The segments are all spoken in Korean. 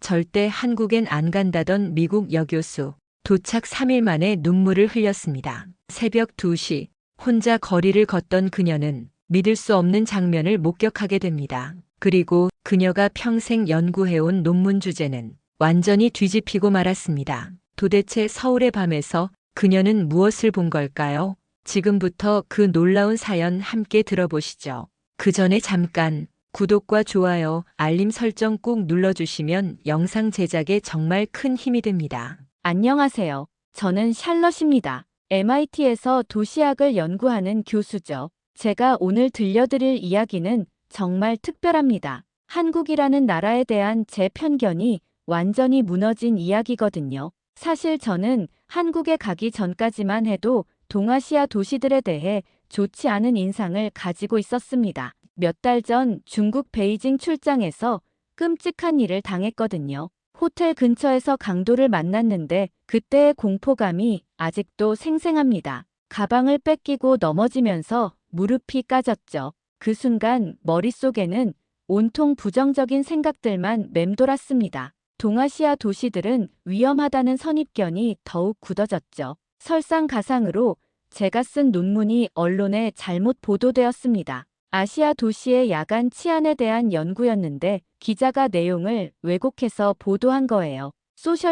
절대 한국엔 안 간다던 미국 여교수. 도착 3일 만에 눈물을 흘렸습니다. 새벽 2시, 혼자 거리를 걷던 그녀는 믿을 수 없는 장면을 목격하게 됩니다. 그리고 그녀가 평생 연구해온 논문 주제는 완전히 뒤집히고 말았습니다. 도대체 서울의 밤에서 그녀는 무엇을 본 걸까요? 지금부터 그 놀라운 사연 함께 들어보시죠. 그 전에 잠깐 구독과 좋아요, 알림 설정 꼭 눌러주시면 영상 제작에 정말 큰 힘이 됩니다. 안녕하세요. 저는 샬럿입니다. MIT에서 도시학을 연구하는 교수죠. 제가 오늘 들려드릴 이야기는 정말 특별합니다. 한국이라는 나라에 대한 제 편견이 완전히 무너진 이야기거든요. 사실 저는 한국에 가기 전까지만 해도 동아시아 도시들에 대해 좋지 않은 인상을 가지고 있었습니다. 몇 달 전 중국 베이징 출장에서 끔찍한 일을 당했거든요. 호텔 근처에서 강도를 만났는데 그때의 공포감이 아직도 생생합니다. 가방을 뺏기고 넘어지면서 무릎이 까졌죠. 그 순간 머릿속에는 온통 부정적인 생각들만 맴돌았습니다. 동아시아 도시들은 위험하다는 선입견이 더욱 굳어졌죠. 설상가상으로 제가 쓴 논문이 언론에 잘못 보도되었습니다. 아시아 도시의 야간 치안에 대한 연구였는데 기자가 내용을 왜곡해서 보도한 거예요.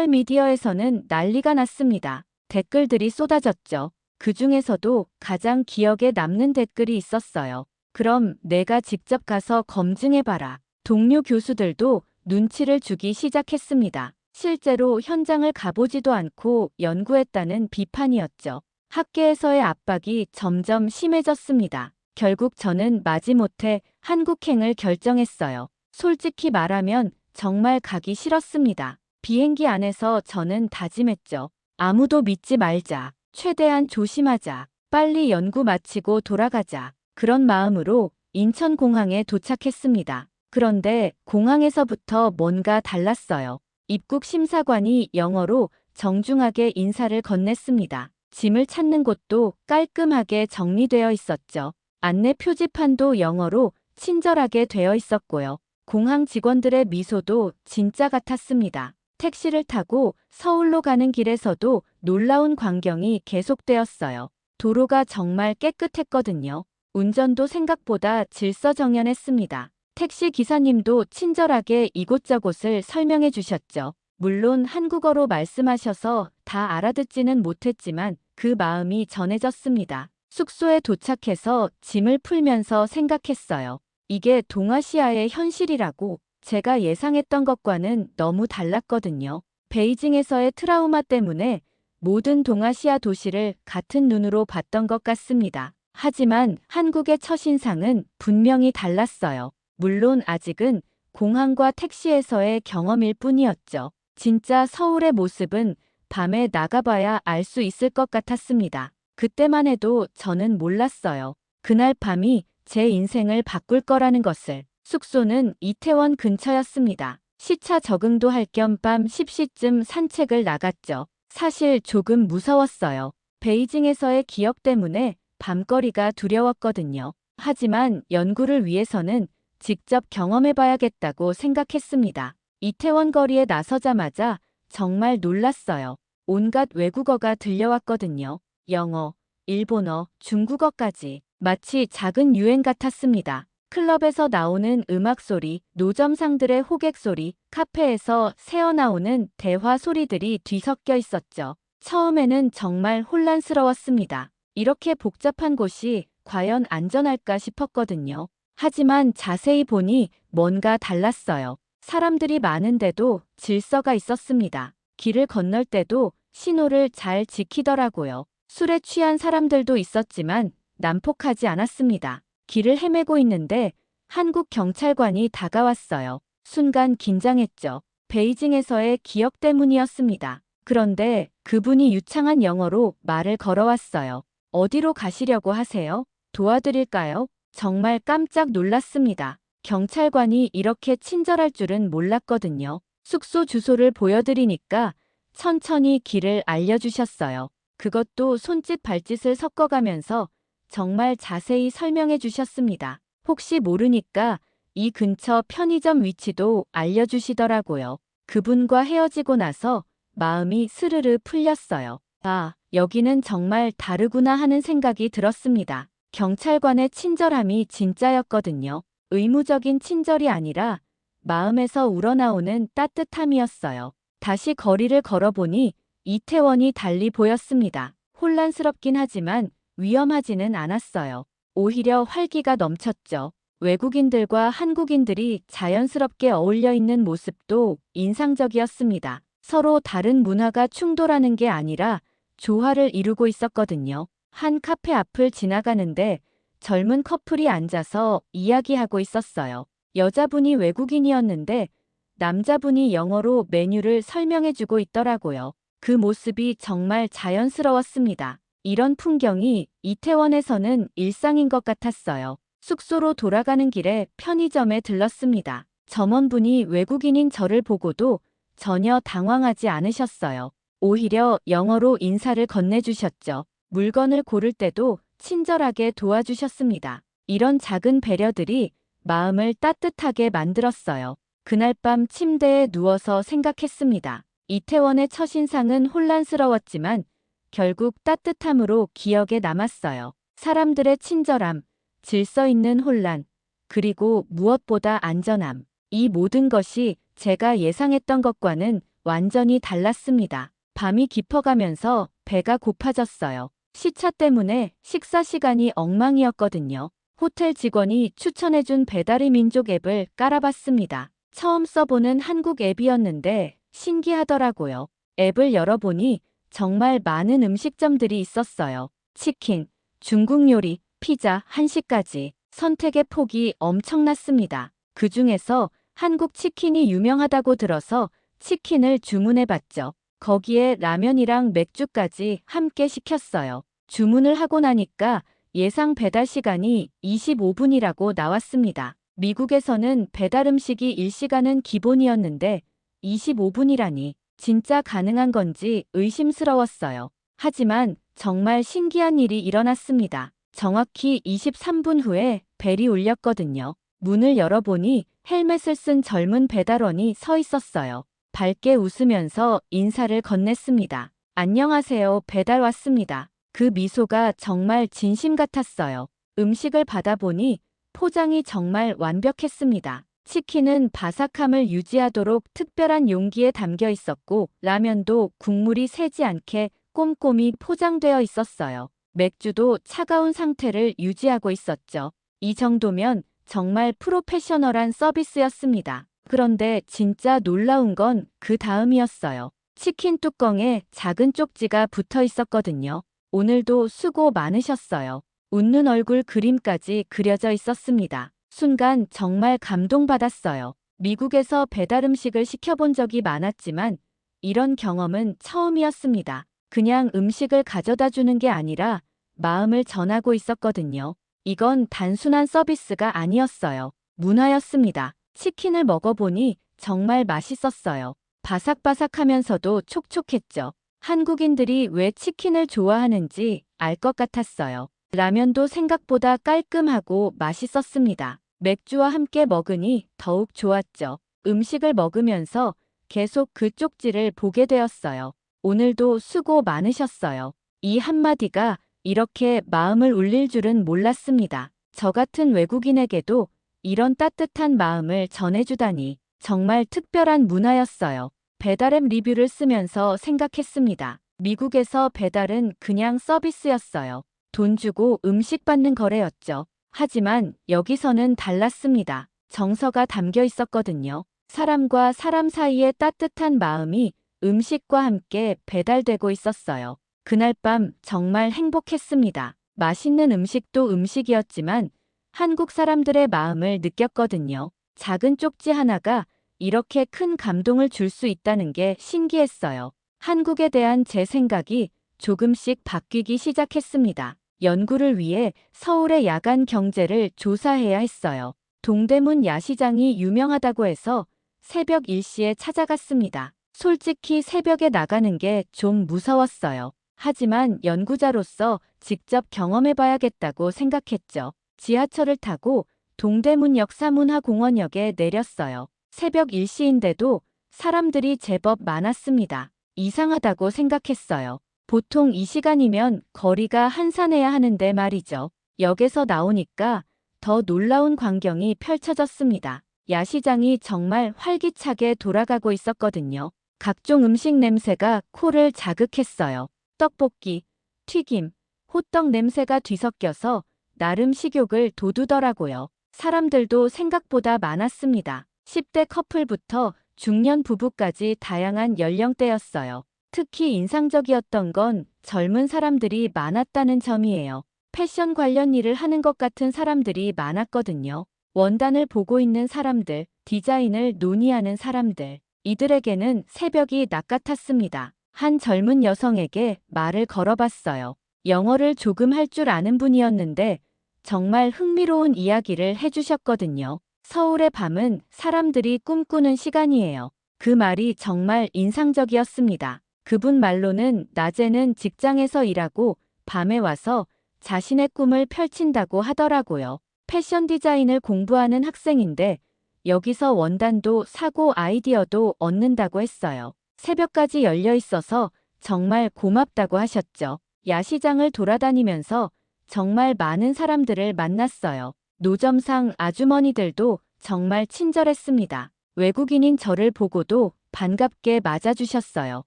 소셜미디어에서는 난리가 났습니다. 댓글들이 쏟아졌죠. 그 중에서도 가장 기억에 남는 댓글이 있었어요. 그럼 내가 직접 가서 검증해봐라. 동료 교수들도 눈치를 주기 시작했습니다. 실제로 현장을 가보지도 않고 연구했다는 비판이었죠. 학계에서의 압박이 점점 심해졌습니다. 결국 저는 마지못해 한국행을 결정했어요. 솔직히 말하면 정말 가기 싫었습니다. 비행기 안에서 저는 다짐했죠. 아무도 믿지 말자. 최대한 조심하자. 빨리 연구 마치고 돌아가자. 그런 마음으로 인천공항에 도착했습니다. 그런데 공항에서부터 뭔가 달랐어요. 입국 심사관이 영어로 정중하게 인사를 건넸습니다. 짐을 찾는 곳도 깔끔하게 정리되어 있었죠. 안내 표지판도 영어로 친절하게 되어 있었고요. 공항 직원들의 미소도 진짜 같았습니다. 택시를 타고 서울로 가는 길에서도 놀라운 광경이 계속되었어요. 도로가 정말 깨끗했거든요. 운전도 생각보다 질서정연했습니다. 택시 기사님도 친절하게 이곳저곳을 설명해 주셨죠. 물론 한국어로 말씀하셔서 다 알아듣지는 못했지만 그 마음이 전해졌습니다. 숙소에 도착해서 짐을 풀면서 생각했어요. 이게 동아시아의 현실이라고. 제가 예상했던 것과는 너무 달랐거든요. 베이징에서의 트라우마 때문에 모든 동아시아 도시를 같은 눈으로 봤던 것 같습니다. 하지만 한국의 첫인상은 분명히 달랐어요. 물론 아직은 공항과 택시에서의 경험일 뿐이었죠. 진짜 서울의 모습은 밤에 나가봐야 알 수 있을 것 같았습니다. 그때만 해도 저는 몰랐어요. 그날 밤이 제 인생을 바꿀 거라는 것을. 숙소는 이태원 근처였습니다. 시차 적응도 할 겸 밤 10시쯤 산책을 나갔죠. 사실 조금 무서웠어요. 베이징에서의 기억 때문에 밤거리가 두려웠거든요. 하지만 연구를 위해서는 직접 경험해봐야겠다고 생각했습니다. 이태원 거리에 나서자마자 정말 놀랐어요. 온갖 외국어가 들려왔거든요. 영어, 일본어, 중국어까지. 마치 작은 유행 같았습니다. 클럽에서 나오는 음악 소리, 노점상들의 호객 소리, 카페에서 새어나오는 대화 소리들이 뒤섞여 있었죠. 처음에는 정말 혼란스러웠습니다. 이렇게 복잡한 곳이 과연 안전할까 싶었거든요. 하지만 자세히 보니 뭔가 달랐어요. 사람들이 많은데도 질서가 있었습니다. 길을 건널 때도 신호를 잘 지키더라고요. 술에 취한 사람들도 있었지만 난폭하지 않았습니다. 길을 헤매고 있는데 한국 경찰관이 다가왔어요. 순간 긴장했죠. 베이징에서의 기억 때문이었습니다. 그런데 그분이 유창한 영어로 말을 걸어왔어요. 어디로 가시려고 하세요? 도와드릴까요? 정말 깜짝 놀랐습니다. 경찰관이 이렇게 친절할 줄은 몰랐거든요. 숙소 주소를 보여드리니까 천천히 길을 알려주셨어요. 그것도 손짓 발짓을 섞어가면서 정말 자세히 설명해 주셨습니다. 혹시 모르니까 이 근처 편의점 위치도 알려주시더라고요. 그분과 헤어지고 나서 마음이 스르르 풀렸어요. 아, 여기는 정말 다르구나 하는 생각이 들었습니다. 경찰관의 친절함이 진짜였거든요. 의무적인 친절이 아니라 마음에서 우러나오는 따뜻함이었어요. 다시 거리를 걸어보니 이태원이 달리 보였습니다. 혼란스럽긴 하지만 위험하지는 않았어요. 오히려 활기가 넘쳤죠. 외국인들과 한국인들이 자연스럽게 어울려 있는 모습도 인상적이었습니다. 서로 다른 문화가 충돌하는 게 아니라 조화를 이루고 있었거든요. 한 카페 앞을 지나가는데 젊은 커플이 앉아서 이야기하고 있었어요. 여자분이 외국인이었는데 남자분이 영어로 메뉴를 설명해주고 있더라고요. 그 모습이 정말 자연스러웠습니다. 이런 풍경이 이태원에서는 일상인 것 같았어요. 숙소로 돌아가는 길에 편의점에 들렀습니다. 점원분이 외국인인 저를 보고도 전혀 당황하지 않으셨어요. 오히려 영어로 인사를 건네주셨죠. 물건을 고를 때도 친절하게 도와주셨습니다. 이런 작은 배려들이 마음을 따뜻하게 만들었어요. 그날 밤 침대에 누워서 생각했습니다. 이태원의 첫인상은 혼란스러웠지만 결국 따뜻함으로 기억에 남았어요. 사람들의 친절함, 질서 있는 혼란, 그리고 무엇보다 안전함. 이 모든 것이 제가 예상했던 것과는 완전히 달랐습니다. 밤이 깊어가면서 배가 고파졌어요. 시차 때문에 식사 시간이 엉망이었거든요. 호텔 직원이 추천해준 배달의 민족 앱을 깔아봤습니다. 처음 써보는 한국 앱이었는데 신기하더라고요. 앱을 열어보니 정말 많은 음식점들이 있었어요. 치킨, 중국 요리, 피자, 한식까지 선택의 폭이 엄청났습니다. 그 중에서 한국 치킨이 유명하다고 들어서 치킨을 주문해봤죠. 거기에 라면이랑 맥주까지 함께 시켰어요. 주문을 하고 나니까 예상 배달 시간이 25분이라고 나왔습니다. 미국에서는 배달 음식이 일시간은 기본이었는데 25분이라니 진짜 가능한 건지 의심스러웠어요. 하지만 정말 신기한 일이 일어났습니다. 정확히 23분 후에 벨이 울렸거든요. 문을 열어보니 헬멧을 쓴 젊은 배달원이 서 있었어요. 밝게 웃으면서 인사를 건넸습니다. 안녕하세요, 배달 왔습니다. 그 미소가 정말 진심 같았어요. 음식을 받아보니 포장이 정말 완벽했습니다. 치킨은 바삭함을 유지하도록 특별한 용기에 담겨 있었고 라면도 국물이 새지 않게 꼼꼼히 포장되어 있었어요. 맥주도 차가운 상태를 유지하고 있었죠. 이 정도면 정말 프로페셔널한 서비스였습니다. 그런데 진짜 놀라운 건 그 다음이었어요. 치킨 뚜껑에 작은 쪽지가 붙어 있었거든요. 오늘도 수고 많으셨어요. 웃는 얼굴 그림까지 그려져 있었습니다. 순간 정말 감동받았어요. 미국에서 배달 음식을 시켜본 적이 많았지만 이런 경험은 처음이었습니다. 그냥 음식을 가져다 주는 게 아니라 마음을 전하고 있었거든요. 이건 단순한 서비스가 아니었어요. 문화였습니다. 치킨을 먹어보니 정말 맛있었어요. 바삭바삭하면서도 촉촉했죠. 한국인들이 왜 치킨을 좋아하는지 알 것 같았어요. 라면도 생각보다 깔끔하고 맛있었습니다. 맥주와 함께 먹으니 더욱 좋았죠. 음식을 먹으면서 계속 그 쪽지를 보게 되었어요. 오늘도 수고 많으셨어요. 이 한마디가 이렇게 마음을 울릴 줄은 몰랐습니다. 저 같은 외국인에게도 이런 따뜻한 마음을 전해주다니 정말 특별한 문화였어요. 배달앱 리뷰를 쓰면서 생각했습니다. 미국에서 배달은 그냥 서비스였어요. 돈 주고 음식 받는 거래였죠. 하지만 여기서는 달랐습니다. 정서가 담겨 있었거든요. 사람과 사람 사이의 따뜻한 마음이 음식과 함께 배달되고 있었어요. 그날 밤 정말 행복했습니다. 맛있는 음식도 음식이었지만 한국 사람들의 마음을 느꼈거든요. 작은 쪽지 하나가 이렇게 큰 감동을 줄 수 있다는 게 신기했어요. 한국에 대한 제 생각이 조금씩 바뀌기 시작했습니다. 연구를 위해 서울의 야간 경제를 조사해야 했어요. 동대문 야시장이 유명하다고 해서 새벽 1시에 찾아갔습니다. 솔직히 새벽에 나가는 게 좀 무서웠어요. 하지만 연구자로서 직접 경험해봐야겠다고 생각했죠. 지하철을 타고 동대문역 사문화공원역에 내렸어요. 새벽 1시인데도 사람들이 제법 많았습니다. 이상하다고 생각했어요. 보통 이 시간이면 거리가 한산해야 하는데 말이죠. 역에서 나오니까 더 놀라운 광경이 펼쳐졌습니다. 야시장이 정말 활기차게 돌아가고 있었거든요. 각종 음식 냄새가 코를 자극했어요. 떡볶이, 튀김, 호떡 냄새가 뒤섞여서 나름 식욕을 돋우더라고요. 사람들도 생각보다 많았습니다. 10대 커플부터 중년 부부까지 다양한 연령대였어요. 특히 인상적이었던 건 젊은 사람들이 많았다는 점이에요. 패션 관련 일을 하는 것 같은 사람들이 많았거든요. 원단을 보고 있는 사람들, 디자인을 논의하는 사람들. 이들에게는 새벽이 낮 같았습니다. 한 젊은 여성에게 말을 걸어봤어요. 영어를 조금 할 줄 아는 분이었는데 정말 흥미로운 이야기를 해주셨거든요. 서울의 밤은 사람들이 꿈꾸는 시간이에요. 그 말이 정말 인상적이었습니다. 그분 말로는 낮에는 직장에서 일하고 밤에 와서 자신의 꿈을 펼친다고 하더라고요. 패션 디자인을 공부하는 학생인데 여기서 원단도 사고 아이디어도 얻는다고 했어요. 새벽까지 열려 있어서 정말 고맙다고 하셨죠. 야시장을 돌아다니면서 정말 많은 사람들을 만났어요. 노점상 아주머니들도 정말 친절했습니다. 외국인인 저를 보고도 반갑게 맞아주셨어요.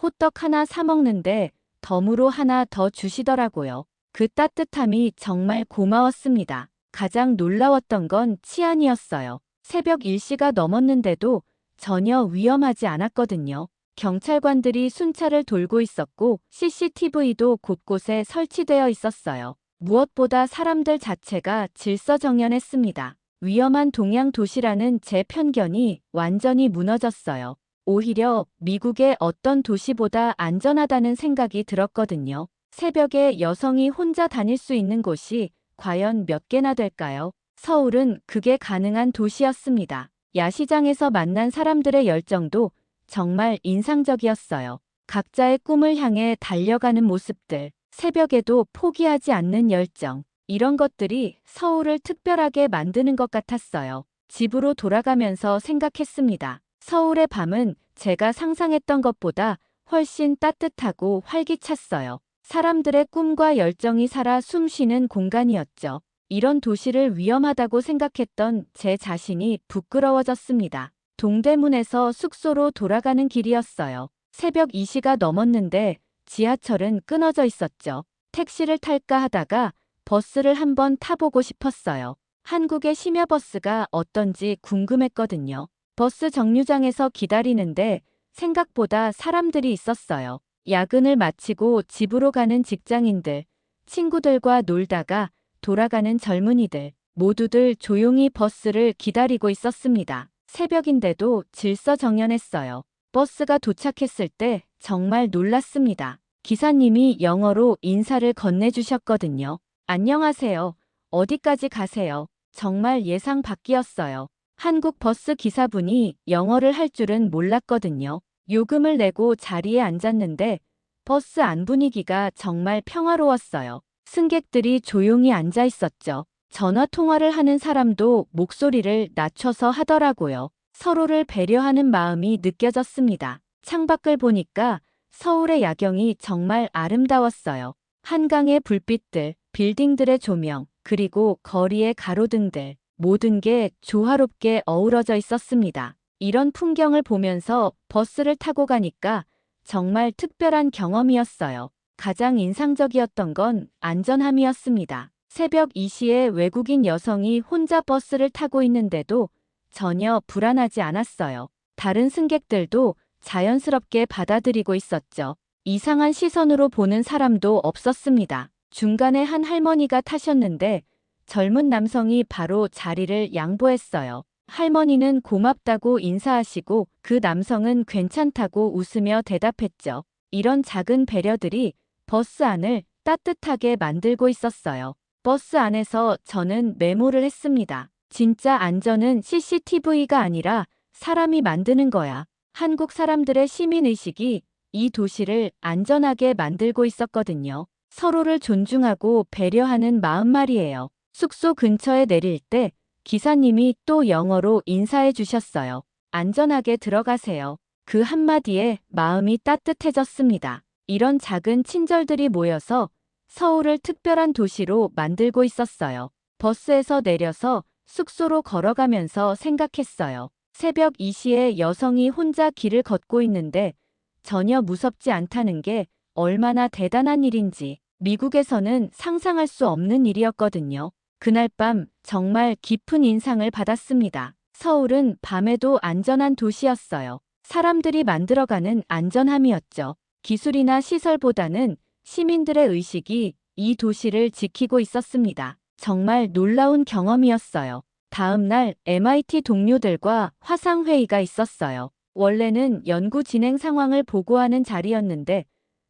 호떡 하나 사 먹는데 덤으로 하나 더 주시더라고요. 그 따뜻함이 정말 고마웠습니다. 가장 놀라웠던 건 치안이었어요. 새벽 1시가 넘었는데도 전혀 위험하지 않았거든요. 경찰관들이 순찰을 돌고 있었고 CCTV도 곳곳에 설치되어 있었어요. 무엇보다 사람들 자체가 질서정연했습니다. 위험한 동양 도시라는 제 편견이 완전히 무너졌어요. 오히려 미국의 어떤 도시보다 안전하다는 생각이 들었거든요. 새벽에 여성이 혼자 다닐 수 있는 곳이 과연 몇 개나 될까요? 서울은 그게 가능한 도시였습니다. 야시장에서 만난 사람들의 열정도 정말 인상적이었어요. 각자의 꿈을 향해 달려가는 모습들, 새벽에도 포기하지 않는 열정, 이런 것들이 서울을 특별하게 만드는 것 같았어요. 집으로 돌아가면서 생각했습니다. 서울의 밤은 제가 상상했던 것보다 훨씬 따뜻하고 활기찼어요. 사람들의 꿈과 열정이 살아 숨쉬는 공간이었죠. 이런 도시를 위험하다고 생각했던 제 자신이 부끄러워졌습니다. 동대문에서 숙소로 돌아가는 길이었어요. 새벽 2시가 넘었는데 지하철은 끊어져 있었죠. 택시를 탈까 하다가 버스를 한번 타보고 싶었어요. 한국의 심야버스가 어떤지 궁금했거든요. 버스 정류장에서 기다리는데 생각보다 사람들이 있었어요. 야근을 마치고 집으로 가는 직장인들, 친구들과 놀다가 돌아가는 젊은이들, 모두들 조용히 버스를 기다리고 있었습니다. 새벽인데도 질서정연했어요. 버스가 도착했을 때 정말 놀랐습니다. 기사님이 영어로 인사를 건네주셨거든요. 안녕하세요. 어디까지 가세요? 정말 예상 밖이었어요. 한국 버스 기사분이 영어를 할 줄은 몰랐거든요. 요금을 내고 자리에 앉았는데 버스 안 분위기가 정말 평화로웠어요. 승객들이 조용히 앉아 있었죠. 전화 통화를 하는 사람도 목소리를 낮춰서 하더라고요. 서로를 배려하는 마음이 느껴졌습니다. 창밖을 보니까 서울의 야경이 정말 아름다웠어요. 한강의 불빛들, 빌딩들의 조명, 그리고 거리의 가로등들, 모든 게 조화롭게 어우러져 있었습니다. 이런 풍경을 보면서 버스를 타고 가니까 정말 특별한 경험이었어요. 가장 인상적이었던 건 안전함이었습니다. 새벽 2시에 외국인 여성이 혼자 버스를 타고 있는데도 전혀 불안하지 않았어요. 다른 승객들도 자연스럽게 받아들이고 있었죠. 이상한 시선으로 보는 사람도 없었습니다. 중간에 한 할머니가 타셨는데 젊은 남성이 바로 자리를 양보했어요. 할머니는 고맙다고 인사하시고 그 남성은 괜찮다고 웃으며 대답했죠. 이런 작은 배려들이 버스 안을 따뜻하게 만들고 있었어요. 버스 안에서 저는 메모를 했습니다. 진짜 안전은 CCTV가 아니라 사람이 만드는 거야. 한국 사람들의 시민의식이 이 도시를 안전하게 만들고 있었거든요. 서로를 존중하고 배려하는 마음 말이에요. 숙소 근처에 내릴 때 기사님이 또 영어로 인사해 주셨어요. 안전하게 들어가세요. 그 한마디에 마음이 따뜻해졌습니다. 이런 작은 친절들이 모여서 서울을 특별한 도시로 만들고 있었어요. 버스에서 내려서 숙소로 걸어가면서 생각했어요. 새벽 2시에 여성이 혼자 길을 걷고 있는데 전혀 무섭지 않다는 게 얼마나 대단한 일인지 미국에서는 상상할 수 없는 일이었거든요. 그날 밤 정말 깊은 인상을 받았습니다. 서울은 밤에도 안전한 도시였어요. 사람들이 만들어가는 안전함이었죠. 기술이나 시설보다는 시민들의 의식이 이 도시를 지키고 있었습니다. 정말 놀라운 경험이었어요. 다음 날 MIT 동료들과 화상회의가 있었어요. 원래는 연구 진행 상황을 보고하는 자리였는데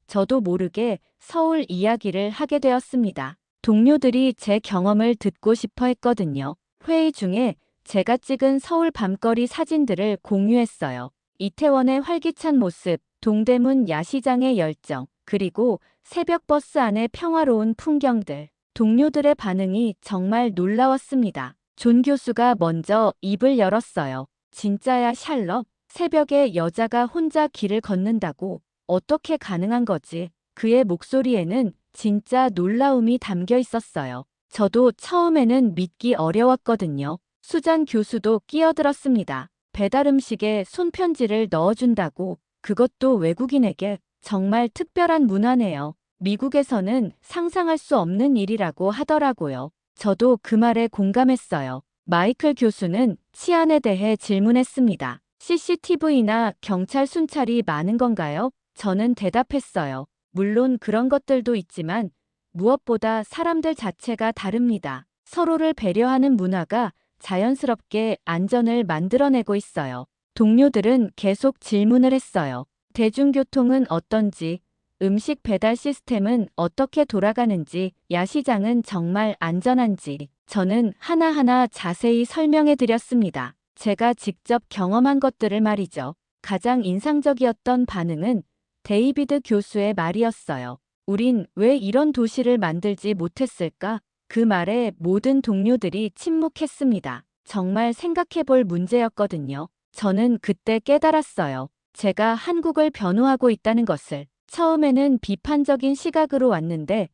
저도 모르게 서울 이야기를 하게 되었습니다. 동료들이 제 경험을 듣고 싶어 했거든요. 회의 중에 제가 찍은 서울 밤거리 사진들을 공유했어요. 이태원의 활기찬 모습, 동대문 야시장의 열정, 그리고 새벽 버스 안의 평화로운 풍경들. 동료들의 반응이 정말 놀라웠습니다. 존 교수가 먼저 입을 열었어요. 진짜야, 샬럿? 새벽에 여자가 혼자 길을 걷는다고 어떻게 가능한 거지? 그의 목소리에는 진짜 놀라움이 담겨 있었어요. 저도 처음에는 믿기 어려웠거든요. 수잔 교수도 끼어들었습니다. 배달 음식에 손편지를 넣어준다고. 그것도 외국인에게. 정말 특별한 문화네요. 미국에서는 상상할 수 없는 일이라고 하더라고요. 저도 그 말에 공감했어요. 마이클 교수는 치안에 대해 질문했습니다. CCTV나 경찰 순찰이 많은 건가요? 저는 대답했어요. 물론 그런 것들도 있지만 무엇보다 사람들 자체가 다릅니다. 서로를 배려하는 문화가 자연스럽게 안전을 만들어내고 있어요. 동료들은 계속 질문을 했어요. 대중교통은 어떤지, 음식 배달 시스템은 어떻게 돌아가는지, 야시장은 정말 안전한지, 저는 하나하나 자세히 설명해 드렸습니다. 제가 직접 경험한 것들을 말이죠. 가장 인상적이었던 반응은 데이비드 교수의 말이었어요. 우린 왜 이런 도시를 만들지 못했을까? 그 말에 모든 동료들이 침묵했습니다. 정말 생각해 볼 문제였거든요. 저는 그때 깨달았어요. 제가 한국을 변호하고 있다는 것을. 처음에는 비판적인 시각으로 왔는데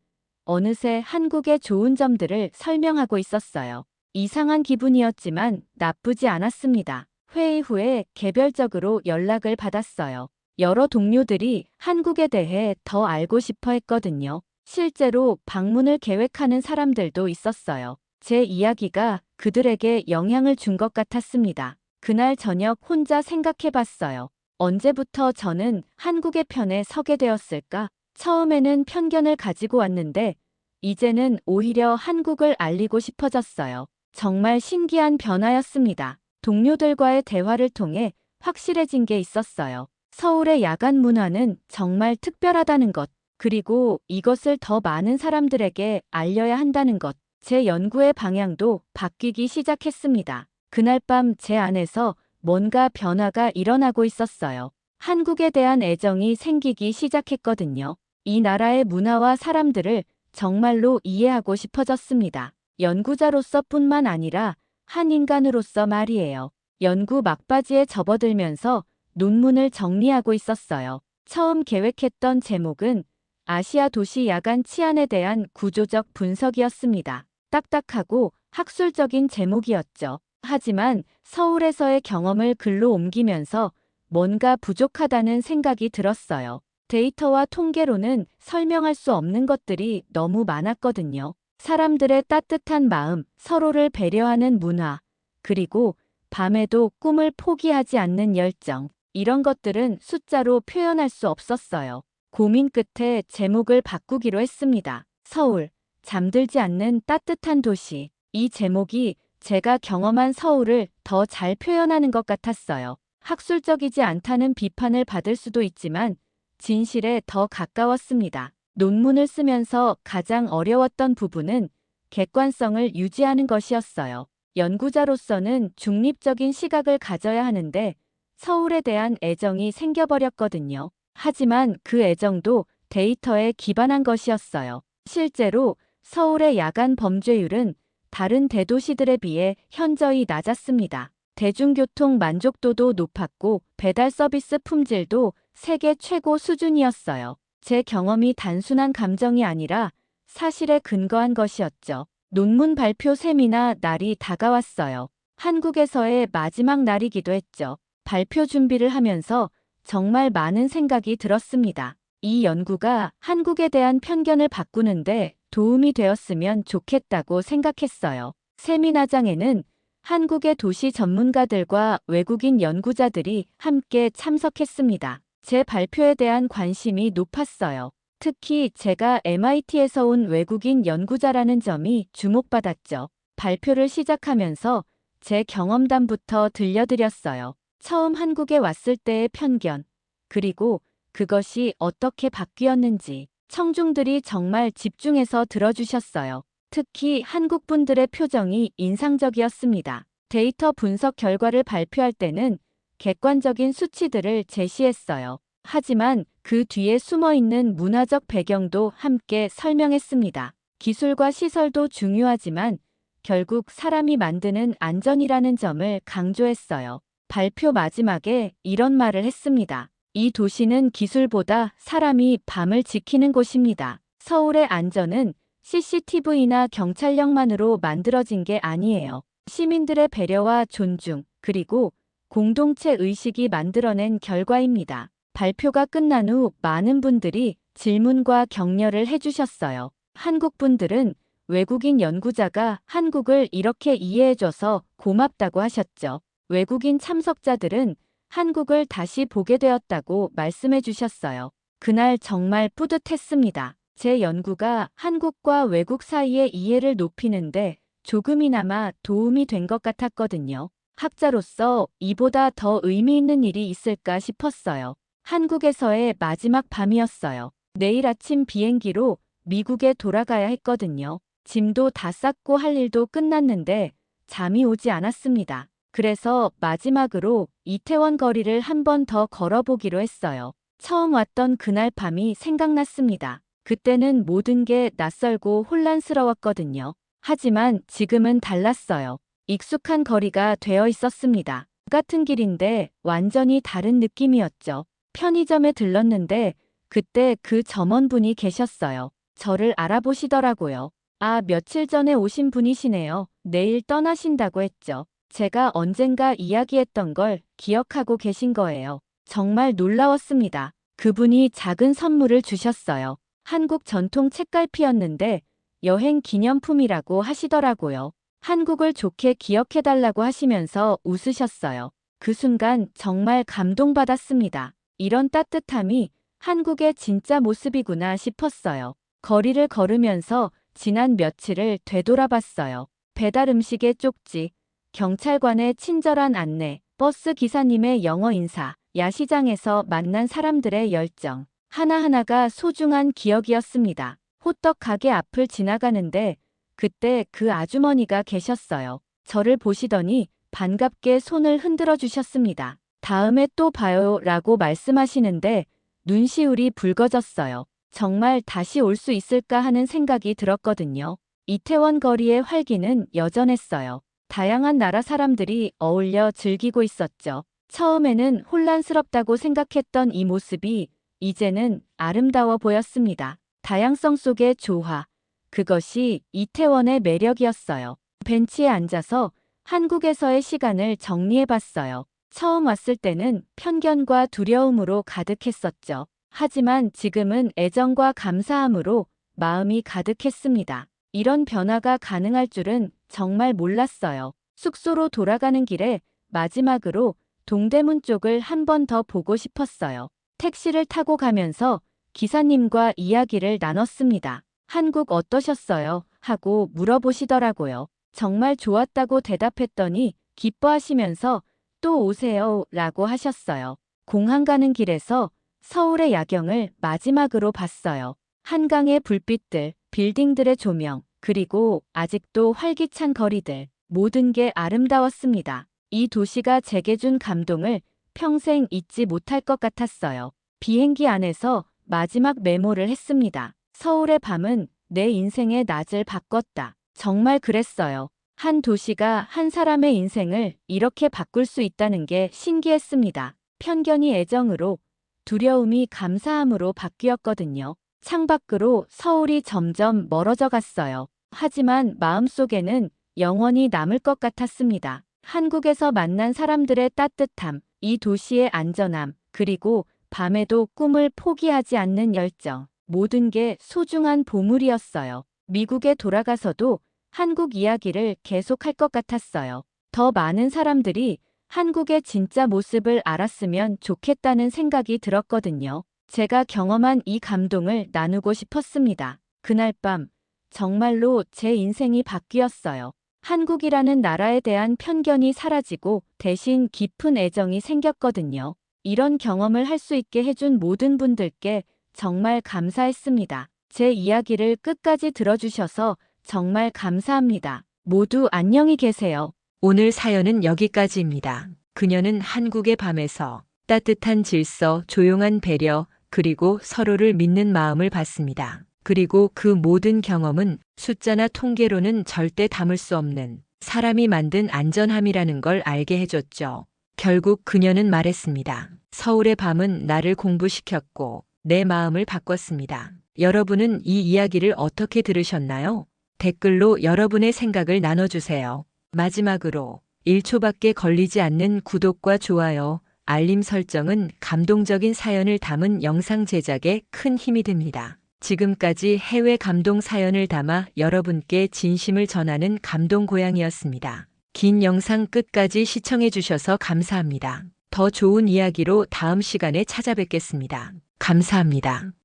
어느새 한국의 좋은 점들을 설명하고 있었어요. 이상한 기분이었지만 나쁘지 않았습니다. 회의 후에 개별적으로 연락을 받았어요. 여러 동료들이 한국에 대해 더 알고 싶어 했거든요. 실제로 방문을 계획하는 사람들도 있었어요. 제 이야기가 그들에게 영향을 준 것 같았습니다. 그날 저녁 혼자 생각해 봤어요. 언제부터 저는 한국의 편에 서게 되었을까? 처음에는 편견을 가지고 왔는데 이제는 오히려 한국을 알리고 싶어졌어요. 정말 신기한 변화였습니다. 동료들과의 대화를 통해 확실해진 게 있었어요. 서울의 야간 문화는 정말 특별하다는 것, 그리고 이것을 더 많은 사람들에게 알려야 한다는 것. 제 연구의 방향도 바뀌기 시작했습니다. 그날 밤 제 안에서 뭔가 변화가 일어나고 있었어요. 한국에 대한 애정이 생기기 시작했거든요. 이 나라의 문화와 사람들을 정말로 이해하고 싶어졌습니다. 연구자로서뿐만 아니라 한 인간으로서 말이에요. 연구 막바지에 접어들면서 논문을 정리하고 있었어요. 처음 계획했던 제목은 아시아 도시 야간 치안에 대한 구조적 분석이었습니다. 딱딱하고 학술적인 제목이었죠. 하지만 서울에서의 경험을 글로 옮기면서 뭔가 부족하다는 생각이 들었어요. 데이터와 통계로는 설명할 수 없는 것들이 너무 많았거든요. 사람들의 따뜻한 마음, 서로를 배려하는 문화, 그리고 밤에도 꿈을 포기하지 않는 열정. 이런 것들은 숫자로 표현할 수 없었어요. 고민 끝에 제목을 바꾸기로 했습니다. 서울, 잠들지 않는 따뜻한 도시. 이 제목이 제가 경험한 서울을 더 잘 표현하는 것 같았어요. 학술적이지 않다는 비판을 받을 수도 있지만 진실에 더 가까웠습니다. 논문을 쓰면서 가장 어려웠던 부분은 객관성을 유지하는 것이었어요. 연구자로서는 중립적인 시각을 가져야 하는데 서울에 대한 애정이 생겨버렸거든요. 하지만 그 애정도 데이터에 기반한 것이었어요. 실제로 서울의 야간 범죄율은 다른 대도시들에 비해 현저히 낮았습니다. 대중교통 만족도도 높았고 배달 서비스 품질도 세계 최고 수준이었어요. 제 경험이 단순한 감정이 아니라 사실에 근거한 것이었죠. 논문 발표 세미나 날이 다가왔어요. 한국에서의 마지막 날이기도 했죠. 발표 준비를 하면서 정말 많은 생각이 들었습니다. 이 연구가 한국에 대한 편견을 바꾸는데 도움이 되었으면 좋겠다고 생각했어요. 세미나장에는 한국의 도시 전문가들과 외국인 연구자들이 함께 참석했습니다. 제 발표에 대한 관심이 높았어요. 특히 제가 MIT에서 온 외국인 연구자라는 점이 주목받았죠. 발표를 시작하면서 제 경험담부터 들려드렸어요. 처음 한국에 왔을 때의 편견, 그리고 그것이 어떻게 바뀌었는지 청중들이 정말 집중해서 들어주셨어요. 특히 한국 분들의 표정이 인상적이었습니다. 데이터 분석 결과를 발표할 때는 객관적인 수치들을 제시했어요. 하지만 그 뒤에 숨어 있는 문화적 배경도 함께 설명했습니다. 기술과 시설도 중요하지만 결국 사람이 만드는 안전이라는 점을 강조했어요. 발표 마지막에 이런 말을 했습니다. 이 도시는 기술보다 사람이 밤을 지키는 곳입니다. 서울의 안전은 CCTV나 경찰력만으로 만들어진 게 아니에요. 시민들의 배려와 존중, 그리고 공동체 의식이 만들어낸 결과입니다. 발표가 끝난 후 많은 분들이 질문과 격려를 해주셨어요. 한국 분들은 외국인 연구자가 한국을 이렇게 이해해줘서 고맙다고 하셨죠. 외국인 참석자들은 한국을 다시 보게 되었다고 말씀해 주셨어요. 그날 정말 뿌듯했습니다. 제 연구가 한국과 외국 사이의 이해를 높이는데 조금이나마 도움이 된 것 같았거든요. 학자로서 이보다 더 의미 있는 일이 있을까 싶었어요. 한국에서의 마지막 밤이었어요. 내일 아침 비행기로 미국에 돌아가야 했거든요. 짐도 다 쌌고 할 일도 끝났는데 잠이 오지 않았습니다. 그래서 마지막으로 이태원 거리를 한 번 더 걸어보기로 했어요. 처음 왔던 그날 밤이 생각났습니다. 그때는 모든 게 낯설고 혼란스러웠거든요. 하지만 지금은 달랐어요. 익숙한 거리가 되어 있었습니다. 같은 길인데 완전히 다른 느낌이었죠. 편의점에 들렀는데 그때 그 점원분이 계셨어요. 저를 알아보시더라고요. 아, 며칠 전에 오신 분이시네요. 내일 떠나신다고 했죠. 제가 언젠가 이야기했던 걸 기억하고 계신 거예요. 정말 놀라웠습니다. 그분이 작은 선물을 주셨어요. 한국 전통 책갈피였는데 여행 기념품이라고 하시더라고요. 한국을 좋게 기억해달라고 하시면서 웃으셨어요. 그 순간 정말 감동받았습니다. 이런 따뜻함이 한국의 진짜 모습이구나 싶었어요. 거리를 걸으면서 지난 며칠을 되돌아봤어요. 배달 음식의 쪽지, 경찰관의 친절한 안내, 버스 기사님의 영어 인사, 야시장에서 만난 사람들의 열정. 하나하나가 소중한 기억이었습니다. 호떡 가게 앞을 지나가는데 그때 그 아주머니가 계셨어요. 저를 보시더니 반갑게 손을 흔들어 주셨습니다. 다음에 또 봐요 라고 말씀하시는데 눈시울이 붉어졌어요. 정말 다시 올 수 있을까 하는 생각이 들었거든요. 이태원 거리의 활기는 여전했어요. 다양한 나라 사람들이 어울려 즐기고 있었죠. 처음에는 혼란스럽다고 생각했던 이 모습이 이제는 아름다워 보였습니다. 다양성 속의 조화. 그것이 이태원의 매력이었어요. 벤치에 앉아서 한국에서의 시간을 정리해봤어요. 처음 왔을 때는 편견과 두려움으로 가득했었죠. 하지만 지금은 애정과 감사함으로 마음이 가득했습니다. 이런 변화가 가능할 줄은 정말 몰랐어요. 숙소로 돌아가는 길에 마지막으로 동대문 쪽을 한 번 더 보고 싶었어요. 택시를 타고 가면서 기사님과 이야기를 나눴습니다. 한국 어떠셨어요? 하고 물어보시더라고요. 정말 좋았다고 대답했더니 기뻐하시면서 또 오세요 라고 하셨어요. 공항 가는 길에서 서울의 야경을 마지막으로 봤어요. 한강의 불빛들, 빌딩들의 조명, 그리고 아직도 활기찬 거리들, 모든 게 아름다웠습니다. 이 도시가 제게 준 감동을 평생 잊지 못할 것 같았어요. 비행기 안에서 마지막 메모를 했습니다. 서울의 밤은 내 인생의 낮을 바꿨다. 정말 그랬어요. 한 도시가 한 사람의 인생을 이렇게 바꿀 수 있다는 게 신기했습니다. 편견이 애정으로, 두려움이 감사함으로 바뀌었거든요. 창밖으로 서울이 점점 멀어져 갔어요. 하지만 마음속에는 영원히 남을 것 같았습니다. 한국에서 만난 사람들의 따뜻함, 이 도시의 안전함, 그리고 밤에도 꿈을 포기하지 않는 열정. 모든 게 소중한 보물이었어요. 미국에 돌아가서도 한국 이야기를 계속할 것 같았어요. 더 많은 사람들이 한국의 진짜 모습을 알았으면 좋겠다는 생각이 들었거든요. 제가 경험한 이 감동을 나누고 싶었습니다. 그날 밤, 정말로 제 인생이 바뀌었어요. 한국이라는 나라에 대한 편견이 사라지고 대신 깊은 애정이 생겼거든요. 이런 경험을 할 수 있게 해준 모든 분들께 정말 감사했습니다. 제 이야기를 끝까지 들어주셔서 정말 감사합니다. 모두 안녕히 계세요. 오늘 사연은 여기까지입니다. 그녀는 한국의 밤에서 따뜻한 질서, 조용한 배려, 그리고 서로를 믿는 마음을 봤습니다. 그리고 그 모든 경험은 숫자나 통계로는 절대 담을 수 없는 사람이 만든 안전함이라는 걸 알게 해줬죠. 결국 그녀는 말했습니다. 서울의 밤은 나를 공부시켰고 내 마음을 바꿨습니다. 여러분은 이 이야기를 어떻게 들으셨나요? 댓글로 여러분의 생각을 나눠주세요. 마지막으로 1초밖에 걸리지 않는 구독과 좋아요, 알림 설정은 감동적인 사연을 담은 영상 제작에 큰 힘이 됩니다. 지금까지 해외 감동 사연을 담아 여러분께 진심을 전하는 감동고양이였습니다. 긴 영상 끝까지 시청해 주셔서 감사합니다. 더 좋은 이야기로 다음 시간에 찾아뵙겠습니다. 감사합니다.